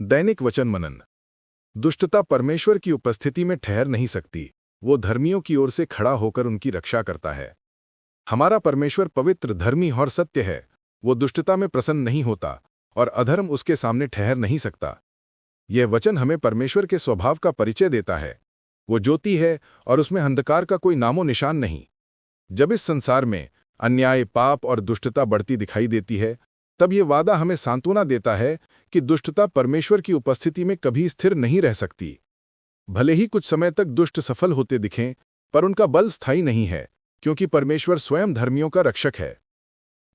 दैनिक वचन मनन। दुष्टता परमेश्वर की उपस्थिति में ठहर नहीं सकती, वो धर्मियों की ओर से खड़ा होकर उनकी रक्षा करता है। हमारा परमेश्वर पवित्र, धर्मी और सत्य है। वो दुष्टता में प्रसन्न नहीं होता और अधर्म उसके सामने ठहर नहीं सकता। यह वचन हमें परमेश्वर के स्वभाव का परिचय देता है। वो ज्योति है और उसमें अंधकार का कोई नामो निशान नहीं। जब इस संसार में अन्याय, पाप और दुष्टता बढ़ती दिखाई देती है, तब ये वादा हमें सांत्वना देता है कि दुष्टता परमेश्वर की उपस्थिति में कभी स्थिर नहीं रह सकती। भले ही कुछ समय तक दुष्ट सफल होते दिखें, पर उनका बल स्थायी नहीं है, क्योंकि परमेश्वर स्वयं धर्मियों का रक्षक है।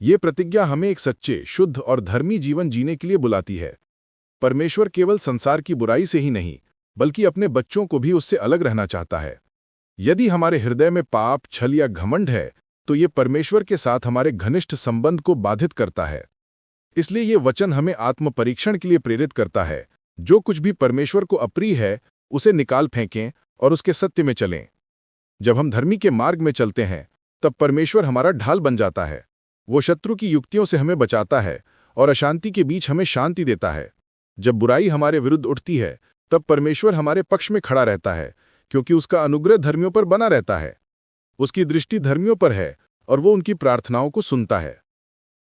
ये प्रतिज्ञा हमें एक सच्चे, शुद्ध और धर्मी जीवन जीने के लिए बुलाती है। परमेश्वर केवल संसार की बुराई से ही नहीं, बल्कि अपने बच्चों को भी उससे अलग रहना चाहता है। यदि हमारे हृदय में पाप, छल या घमंड है, तो ये परमेश्वर के साथ हमारे घनिष्ठ संबंध को बाधित करता है। इसलिए ये वचन हमें आत्मपरीक्षण के लिए प्रेरित करता है। जो कुछ भी परमेश्वर को अप्रिय है, उसे निकाल फेंकें और उसके सत्य में चलें। जब हम धर्मी के मार्ग में चलते हैं, तब परमेश्वर हमारा ढाल बन जाता है। वो शत्रु की युक्तियों से हमें बचाता है और अशांति के बीच हमें शांति देता है। जब बुराई हमारे विरुद्ध उठती है, तब परमेश्वर हमारे पक्ष में खड़ा रहता है, क्योंकि उसका अनुग्रह धर्मियों पर बना रहता है। उसकी दृष्टि धर्मियों पर है और वो उनकी प्रार्थनाओं को सुनता है।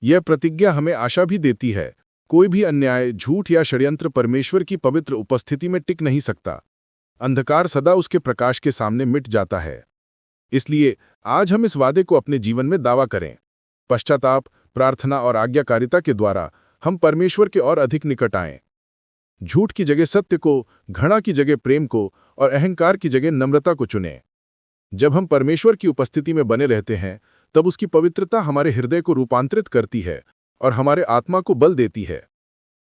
यह प्रतिज्ञा हमें आशा भी देती है। कोई भी अन्याय, झूठ या षड्यंत्र परमेश्वर की पवित्र उपस्थिति में टिक नहीं सकता। अंधकार सदा उसके प्रकाश के सामने मिट जाता है। इसलिए आज हम इस वादे को अपने जीवन में दावा करें। पश्चाताप, प्रार्थना और आज्ञाकारिता के द्वारा हम परमेश्वर के और अधिक निकट आएं। झूठ की जगह सत्य को, घृणा की जगह प्रेम को और अहंकार की जगह नम्रता को चुनें। जब हम परमेश्वर की उपस्थिति में बने रहते हैं, तब उसकी पवित्रता हमारे हृदय को रूपांतरित करती है और हमारे आत्मा को बल देती है।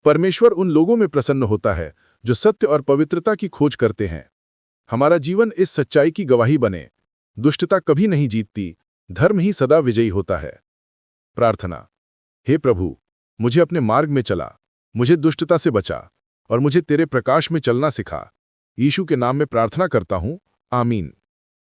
परमेश्वर उन लोगों में प्रसन्न होता है जो सत्य और पवित्रता की खोज करते हैं। हमारा जीवन इस सच्चाई की गवाही बने। दुष्टता कभी नहीं जीतती, धर्म ही सदा विजयी होता है। प्रार्थना। हे प्रभु, मुझे अपने मार्ग में चला, मुझे दुष्टता से बचा और मुझे तेरे प्रकाश में चलना सिखा। यीशु के नाम में प्रार्थना करता हूँ, आमीन।